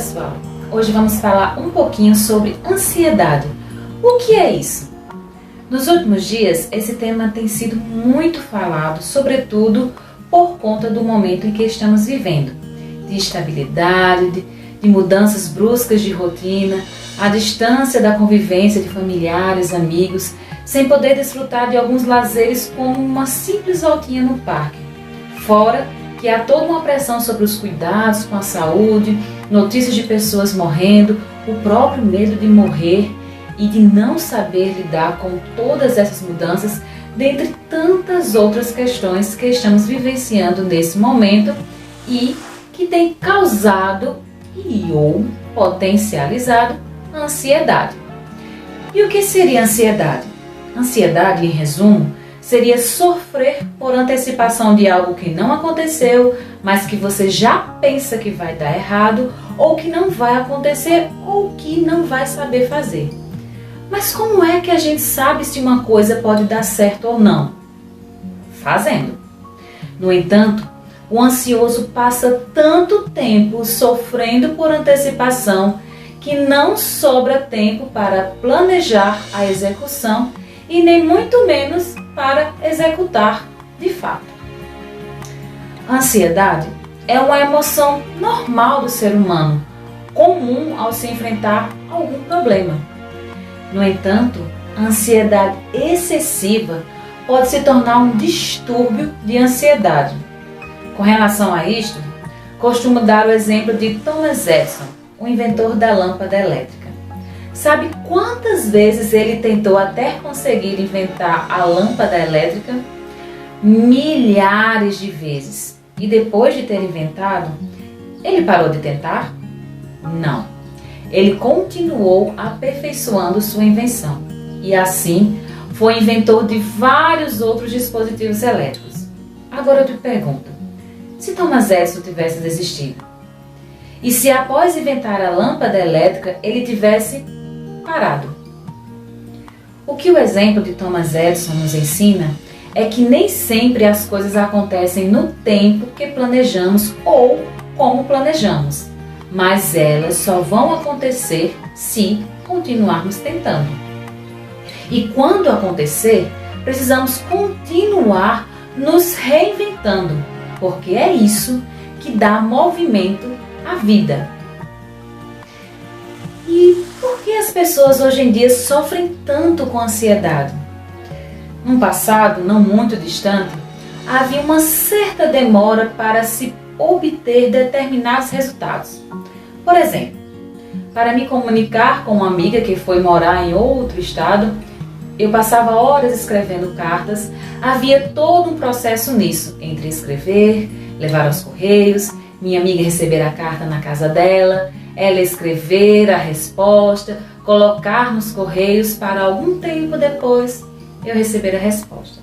pessoal, hoje vamos falar um pouquinho sobre ansiedade. O que é isso? Nos últimos dias, esse tema tem sido muito falado, sobretudo por conta do momento em que estamos vivendo, de instabilidade, de mudanças bruscas de rotina, a distância da convivência de familiares, amigos, sem poder desfrutar de alguns lazeres como uma simples voltinha no parque. Fora que há toda uma pressão sobre os cuidados com a saúde, notícias de pessoas morrendo, o próprio medo de morrer e de não saber lidar com todas essas mudanças, dentre tantas outras questões que estamos vivenciando nesse momento e que tem causado ou potencializado a ansiedade. E o que seria ansiedade? Ansiedade, em resumo, seria sofrer por antecipação de algo que não aconteceu, mas que você já pensa que vai dar errado, ou que não vai acontecer, ou que não vai saber fazer. Mas como é que a gente sabe se uma coisa pode dar certo ou não? Fazendo. No entanto, o ansioso passa tanto tempo sofrendo por antecipação que não sobra tempo para planejar a execução e nem muito menos para executar de fato. A ansiedade é uma emoção normal do ser humano, comum ao se enfrentar algum problema. No entanto, a ansiedade excessiva pode se tornar um distúrbio de ansiedade. Com relação a isto, costumo dar o exemplo de Thomas Edison, o inventor da lâmpada elétrica. Sabe quantas vezes ele tentou até conseguir inventar a lâmpada elétrica? Milhares de vezes. E depois de ter inventado, ele parou de tentar? Não. Ele continuou aperfeiçoando sua invenção. E assim, foi inventor de vários outros dispositivos elétricos. Agora eu te pergunto, se Thomas Edison tivesse desistido? E se após inventar a lâmpada elétrica, ele tivesse parado? O que o exemplo de Thomas Edison nos ensina é que nem sempre as coisas acontecem no tempo que planejamos ou como planejamos, mas elas só vão acontecer se continuarmos tentando. E quando acontecer, precisamos continuar nos reinventando, porque é isso que dá movimento à vida. E por que as pessoas hoje em dia sofrem tanto com ansiedade? Num passado não muito distante, havia uma certa demora para se obter determinados resultados. Por exemplo, para me comunicar com uma amiga que foi morar em outro estado, eu passava horas escrevendo cartas, havia todo um processo nisso, entre escrever, levar aos correios, minha amiga receber a carta na casa dela, ela escrever a resposta, colocar nos correios para algum tempo depois eu receber a resposta.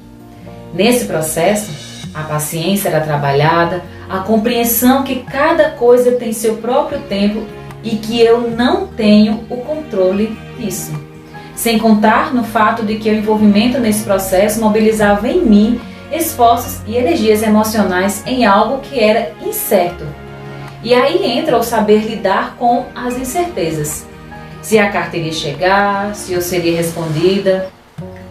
Nesse processo, a paciência era trabalhada, a compreensão que cada coisa tem seu próprio tempo e que eu não tenho o controle disso. Sem contar no fato de que o envolvimento nesse processo mobilizava em mim esforços e energias emocionais em algo que era incerto. E aí entra o saber lidar com as incertezas. Se a carta iria chegar, se eu seria respondida.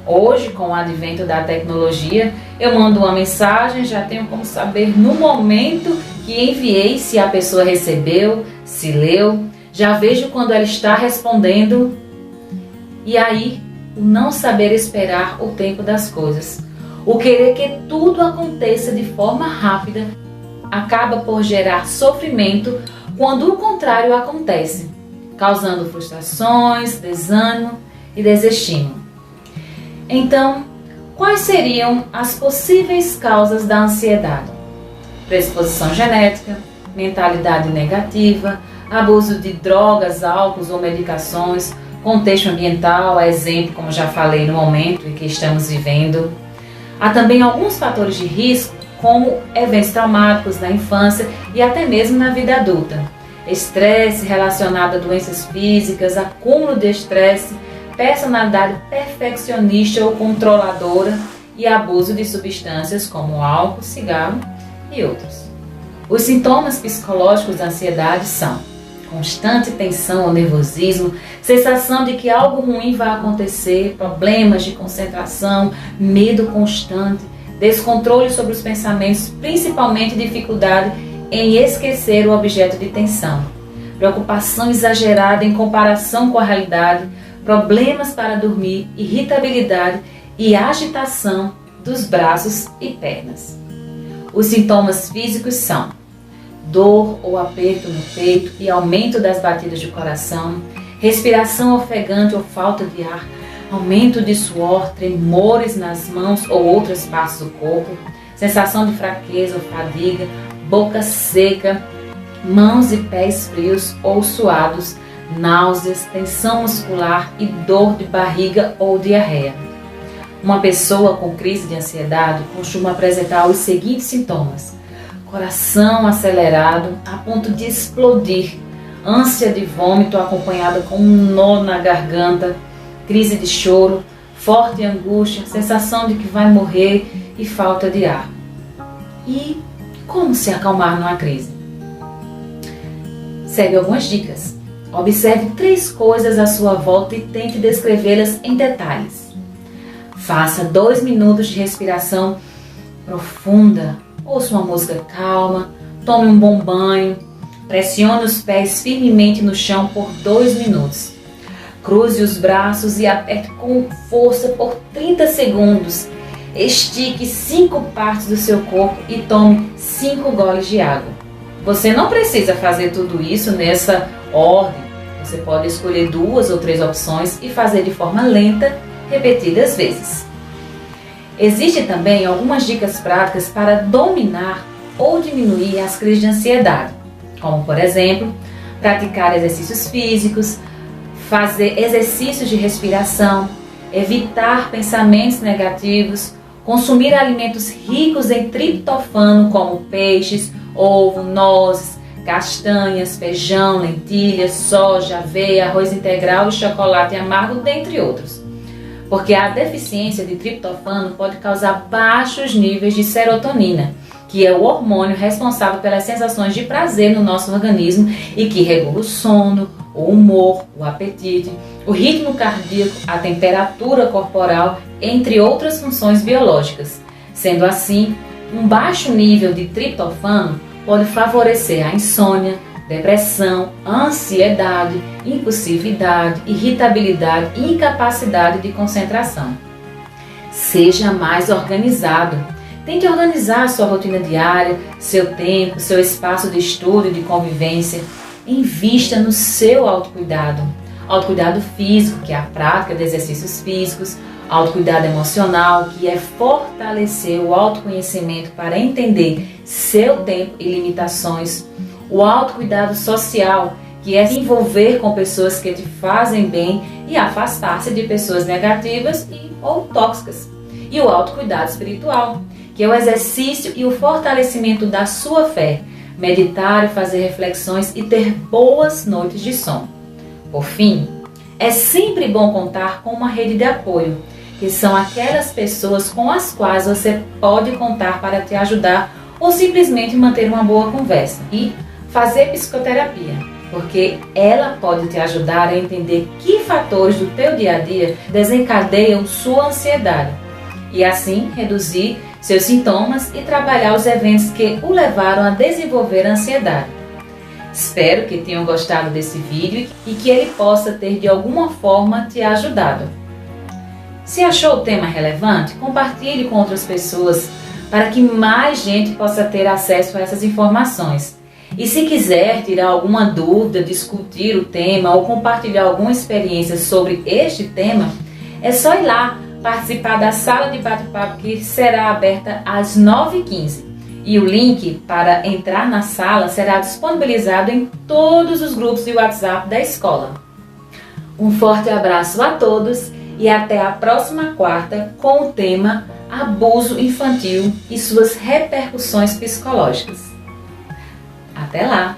Hoje, com o advento da tecnologia, eu mando uma mensagem, já tenho como saber no momento que enviei se a pessoa recebeu, se leu, já vejo quando ela está respondendo. E aí, o não saber esperar o tempo das coisas, o querer que tudo aconteça de forma rápida, acaba por gerar sofrimento quando o contrário acontece, causando frustrações, desânimo e desestímulo. Então, quais seriam as possíveis causas da ansiedade? Predisposição genética, mentalidade negativa, abuso de drogas, álcools ou medicações, contexto ambiental, a exemplo, como já falei, no momento em que estamos vivendo. Há também alguns fatores de risco, como eventos traumáticos na infância e até mesmo na vida adulta. Estresse relacionado a doenças físicas, acúmulo de estresse, personalidade perfeccionista ou controladora e abuso de substâncias como álcool, cigarro e outros. Os sintomas psicológicos da ansiedade são constante tensão ou nervosismo, sensação de que algo ruim vai acontecer, problemas de concentração, medo constante, descontrole sobre os pensamentos, principalmente dificuldade em esquecer o objeto de tensão, preocupação exagerada em comparação com a realidade, problemas para dormir, irritabilidade e agitação dos braços e pernas. Os sintomas físicos são dor ou aperto no peito e aumento das batidas do coração, respiração ofegante ou falta de ar, aumento de suor, tremores nas mãos ou outras partes do corpo, sensação de fraqueza ou fadiga, boca seca, mãos e pés frios ou suados, náuseas, tensão muscular e dor de barriga ou diarreia. Uma pessoa com crise de ansiedade costuma apresentar os seguintes sintomas: coração acelerado a ponto de explodir, ânsia de vômito acompanhada com um nó na garganta, crise de choro, forte angústia, sensação de que vai morrer e falta de ar. E como se acalmar numa crise? Segue algumas dicas. Observe 3 coisas à sua volta e tente descrevê-las em detalhes. Faça 2 minutos de respiração profunda. Ouça uma música calma, tome um bom banho, pressione os pés firmemente no chão por 2 minutos. Cruze os braços e aperte com força por 30 segundos. Estique 5 partes do seu corpo e tome 5 goles de água. Você não precisa fazer tudo isso nessa ordem. Você pode escolher 2 ou 3 opções e fazer de forma lenta, repetidas vezes. Existem também algumas dicas práticas para dominar ou diminuir as crises de ansiedade, como por exemplo, praticar exercícios físicos, fazer exercícios de respiração, evitar pensamentos negativos, consumir alimentos ricos em triptofano como peixes, ovo, nozes, castanhas, feijão, lentilhas, soja, aveia, arroz integral e chocolate amargo, dentre outros. Porque a deficiência de triptofano pode causar baixos níveis de serotonina, que é o hormônio responsável pelas sensações de prazer no nosso organismo e que regula o sono, o humor, o apetite, o ritmo cardíaco, a temperatura corporal, entre outras funções biológicas. Sendo assim, um baixo nível de triptofano pode favorecer a insônia, depressão, ansiedade, impulsividade, irritabilidade e incapacidade de concentração. Seja mais organizado. Tente organizar a sua rotina diária, seu tempo, seu espaço de estudo e de convivência. Invista no seu autocuidado. Autocuidado físico, que é a prática de exercícios físicos. Autocuidado emocional, que é fortalecer o autoconhecimento para entender seu tempo e limitações. O autocuidado social, que é se envolver com pessoas que te fazem bem e afastar-se de pessoas negativas ou tóxicas. E o autocuidado espiritual, que é o exercício e o fortalecimento da sua fé, meditar e fazer reflexões e ter boas noites de sono. Por fim, é sempre bom contar com uma rede de apoio, que são aquelas pessoas com as quais você pode contar para te ajudar ou simplesmente manter uma boa conversa. E fazer psicoterapia, porque ela pode te ajudar a entender que fatores do teu dia a dia desencadeiam sua ansiedade e assim reduzir seus sintomas e trabalhar os eventos que o levaram a desenvolver a ansiedade. Espero que tenham gostado desse vídeo e que ele possa ter de alguma forma te ajudado. Se achou o tema relevante, compartilhe com outras pessoas para que mais gente possa ter acesso a essas informações. E se quiser tirar alguma dúvida, discutir o tema ou compartilhar alguma experiência sobre este tema, é só ir lá participar da sala de bate-papo que será aberta às 9h15. E o link para entrar na sala será disponibilizado em todos os grupos de WhatsApp da escola. Um forte abraço a todos e até a próxima quarta com o tema Abuso Infantil e suas repercussões psicológicas. Até lá!